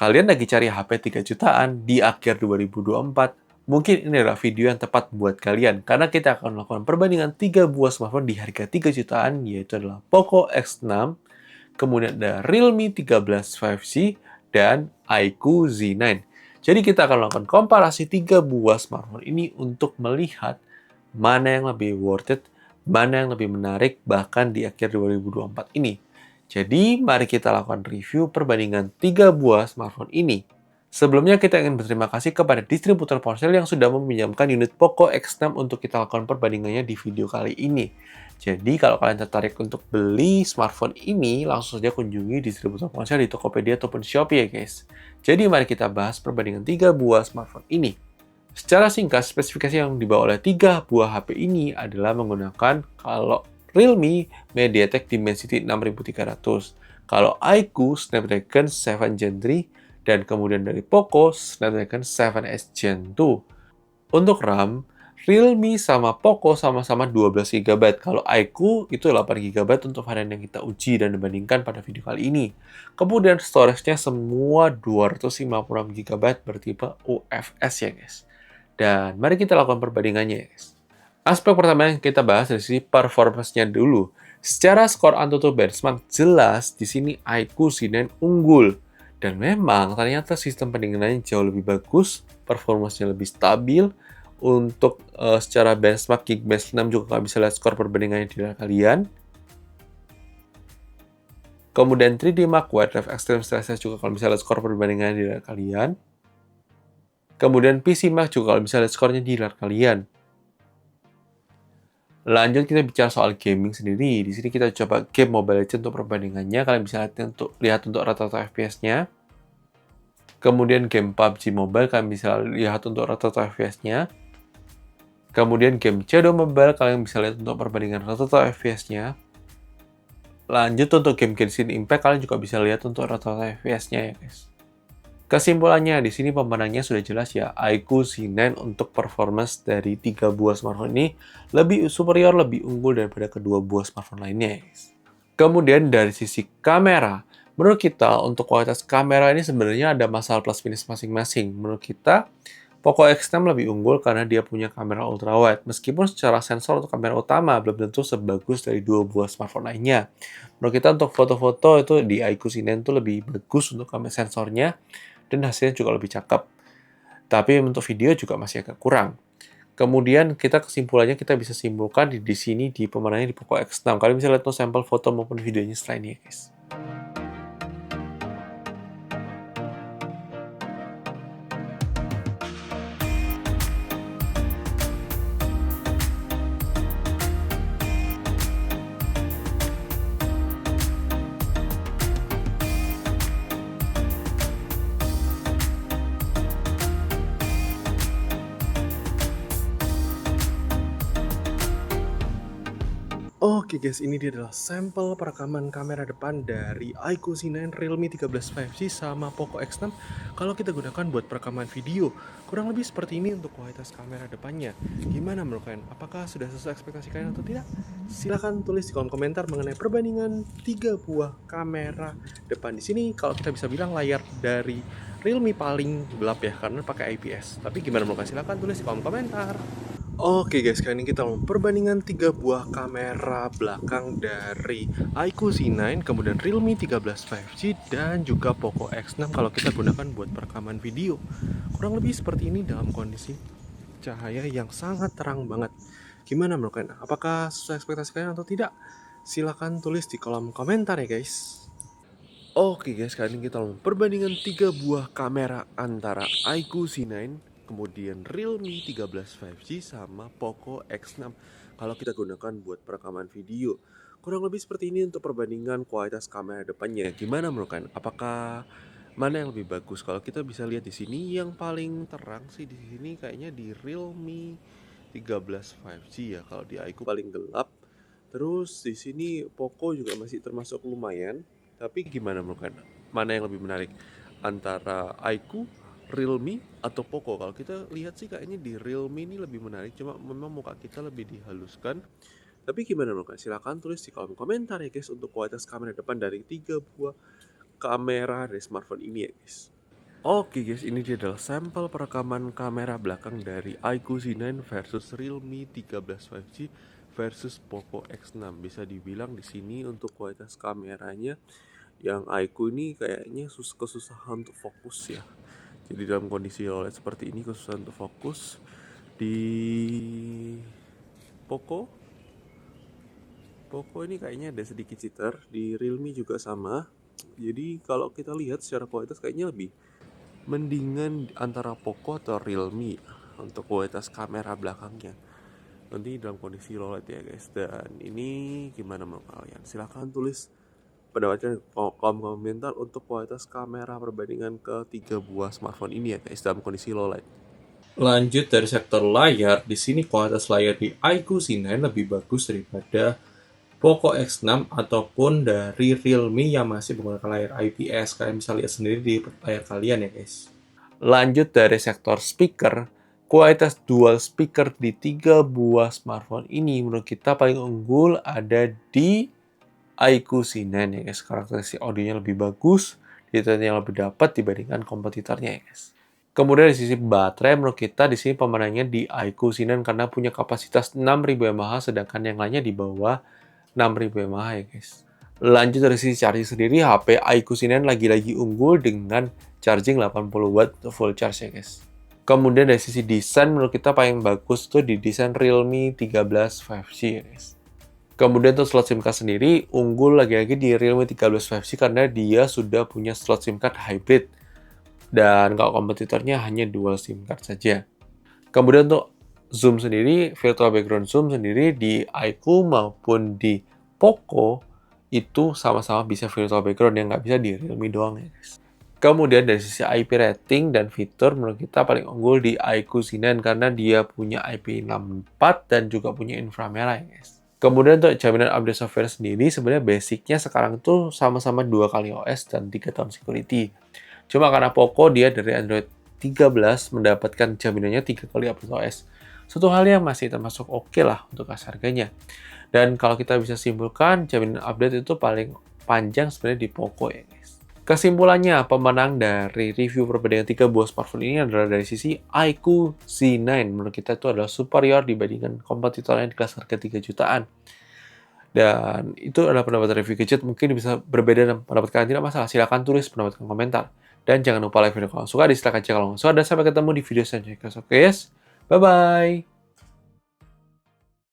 Kalian lagi cari HP 3 jutaan di akhir 2024? Mungkin ini adalah video yang tepat buat kalian, karena kita akan melakukan perbandingan 3 buah smartphone di harga 3 jutaan, yaitu adalah Poco X6, kemudian ada Realme 13 5G, dan iQOO Z9. Jadi kita akan melakukan komparasi 3 buah smartphone ini untuk melihat mana yang lebih worth it, mana yang lebih menarik, bahkan di akhir 2024 ini. Jadi, mari kita lakukan review perbandingan 3 buah smartphone ini. Sebelumnya, kita ingin berterima kasih kepada distributor ponsel yang sudah meminjamkan unit Poco X6 untuk kita lakukan perbandingannya di video kali ini. Jadi, kalau kalian tertarik untuk beli smartphone ini, langsung saja kunjungi distributor ponsel di Tokopedia ataupun Shopee ya guys. Jadi, mari kita bahas perbandingan 3 buah smartphone ini. Secara singkat, spesifikasi yang dibawa oleh 3 buah HP ini adalah menggunakan kalau Realme MediaTek Dimensity 6300, kalau iQOO Snapdragon 7 Gen 3, dan kemudian dari Poco Snapdragon 7S Gen 2. Untuk RAM, Realme sama Poco sama-sama 12 GB, kalau iQOO itu 8 GB untuk varian yang kita uji dan dibandingkan pada video kali ini. Kemudian storage-nya semua 256 GB bertipe UFS ya guys. Dan mari kita lakukan perbandingannya ya guys. Aspek pertama yang kita bahas dari sisi performance-nya dulu. Secara skor AnTuTu benchmark, jelas di sini iQOO Z9 unggul. Dan memang ternyata sistem pendinginannya jauh lebih bagus, performance-nya lebih stabil. Untuk secara benchmark, Geekbench 6 juga kalian bisa lihat skor perbandingannya di layar kalian. Kemudian 3D Mark Wildlife Extreme Stress Test juga kalian bisa lihat skor perbandingannya di layar kalian. Kemudian PC Mark juga kalian bisa lihat skornya di layar kalian. Lanjut kita bicara soal gaming sendiri. Di sini kita coba game Mobile Legends untuk perbandingannya. Kalian bisa lihat untuk rata-rata FPS-nya. Kemudian game PUBG Mobile kalian bisa lihat untuk rata-rata FPS-nya. Kemudian game COD Mobile kalian bisa lihat untuk perbandingan rata-rata FPS-nya. Lanjut untuk game Genshin Impact kalian juga bisa lihat untuk rata-rata FPS-nya ya guys. Kesimpulannya, di sini pemenangnya sudah jelas ya, iQOO Z9 untuk performance dari 3 buah smartphone ini lebih superior, lebih unggul daripada kedua buah smartphone lainnya. Guys. Kemudian dari sisi kamera, menurut kita untuk kualitas kamera ini sebenarnya ada masalah plus minus masing-masing. Menurut kita, Poco X6 lebih unggul karena dia punya kamera ultrawide. Meskipun secara sensor untuk kamera utama belum tentu sebagus dari dua buah smartphone lainnya. Menurut kita untuk foto-foto itu di iQOO Z9 itu lebih bagus untuk kamera sensornya. Dan hasilnya juga lebih cakep. Tapi untuk video juga masih agak kurang. Kemudian kesimpulannya kita bisa simpulkan di sini di pemenangnya di Poco X6. Kalian bisa lihat sampel foto maupun videonya setelah ini ya guys. Oke guys, ini dia adalah sampel perekaman kamera depan dari iQOO Z9 Realme 13 5G sama Poco X6 kalau kita gunakan buat perekaman video. Kurang lebih seperti ini untuk kualitas kamera depannya. Gimana menurut kalian? Apakah sudah sesuai ekspektasi kalian atau tidak? Silahkan tulis di kolom komentar mengenai perbandingan 3 buah kamera depan di sini. Kalau kita bisa bilang layar dari Realme paling gelap ya, karena pakai IPS. Tapi gimana menurut kalian? Silahkan tulis di kolom komentar. Oke guys, kali ini kita mau perbandingan 3 buah kamera belakang dari iQOO Z9, kemudian Realme 13 5G, dan juga Poco X6 kalau kita gunakan buat perekaman video. Kurang lebih seperti ini dalam kondisi cahaya yang sangat terang banget. Gimana menurut kalian? Apakah sesuai ekspektasi kalian atau tidak? Silahkan tulis di kolom komentar ya guys. Oke guys, kali ini kita mau perbandingan 3 buah kamera antara iQOO Z9, kemudian Realme 13 5G sama Poco X6 kalau kita gunakan buat perekaman video. Kurang lebih seperti ini untuk perbandingan kualitas kamera depannya. Gimana menurut kalian? Apakah mana yang lebih bagus? Kalau kita bisa lihat di sini yang paling terang sih di sini kayaknya di Realme 13 5G ya. Kalau di iQOO paling gelap. Terus di sini Poco juga masih termasuk lumayan. Tapi gimana menurut kalian? Mana yang lebih menarik? Antara iQOO, Realme, atau Poco? Kalau kita lihat sih kayaknya di Realme ini lebih menarik. Cuma memang muka kita lebih dihaluskan. Tapi gimana menurut kalian? Silahkan tulis di kolom komentar ya guys untuk kualitas kamera depan dari 3 buah kamera dari smartphone ini ya guys. Oke guys, ini dia adalah sampel perekaman kamera belakang dari iQOO Z9 versus Realme 13 5G versus Poco X6. Bisa dibilang di sini untuk kualitas kameranya yang iQOO ini kayaknya kesusahan untuk fokus ya. Jadi dalam kondisi low light seperti ini kesusahan untuk fokus. Di Poco Poco ini kayaknya ada sedikit jitter, di Realme juga sama. Jadi kalau kita lihat secara kualitas kayaknya lebih mendingan antara Poco atau Realme untuk kualitas kamera belakangnya. Nanti dalam kondisi low light ya guys. Dan ini gimana menurut kalian? Silahkan tulis pendapatnya di kolom komentar untuk kualitas kamera perbandingan ketiga buah smartphone ini ya guys dalam kondisi low light. Lanjut dari sektor layar, di sini kualitas layar di iQOO Z9 lebih bagus daripada Poco X6 ataupun dari Realme yang masih menggunakan layar IPS. Kalian bisa lihat sendiri di layar kalian ya guys. Lanjut dari sektor speaker, kualitas dual speaker di 3 buah smartphone ini menurut kita paling unggul ada di iQOO Z9 ya guys. Karakteristik audionya lebih bagus, detailnya lebih dapat dibandingkan kompetitornya ya guys. Kemudian di sisi baterai, menurut kita di sini pemenangnya di iQOO Z9 karena punya kapasitas 6000 mAh, sedangkan yang lainnya di bawah 6000 mAh ya guys. Lanjut dari sisi charging sendiri, HP iQOO Z9 lagi-lagi unggul dengan charging 80 watt full charge ya guys. Kemudian dari sisi desain, menurut kita paling bagus tuh di desain Realme 13 5G ya guys. Kemudian untuk slot SIM card sendiri, unggul lagi-lagi di Realme 13 5G karena dia sudah punya slot SIM card hybrid. Dan kalau kompetitornya hanya dual SIM card saja. Kemudian untuk zoom sendiri, virtual background zoom sendiri di iQOO maupun di Poco itu sama-sama bisa virtual background yang nggak bisa di Realme doang ya guys. Kemudian dari sisi IP rating dan fitur menurut kita paling unggul di iQOO Z9 karena dia punya IP64 dan juga punya inframerah ya guys. Kemudian untuk jaminan update software sendiri sebenarnya basicnya sekarang tuh sama-sama 2 kali OS dan 3 tahun security. Cuma karena Poco dia dari Android 13 mendapatkan jaminannya 3 kali update OS. Suatu hal yang masih termasuk oke lah untuk harganya. Dan kalau kita bisa simpulkan, jaminan update itu paling panjang sebenarnya di Poco ya guys. Kesimpulannya, pemenang dari review perbandingan 3 buah smartphone ini adalah dari sisi iQOO Z9. Menurut kita itu adalah superior dibandingkan kompetitornya di kelas harga 3 jutaan. Dan itu adalah pendapat review gadget, mungkin bisa berbeda dengan pendapat kalian, tidak masalah. Silahkan tulis pendapat di komentar. Dan jangan lupa like video kalau suka, dislike aja kalau nggak suka. Dan sampai ketemu di video selanjutnya. Oke guys, bye-bye!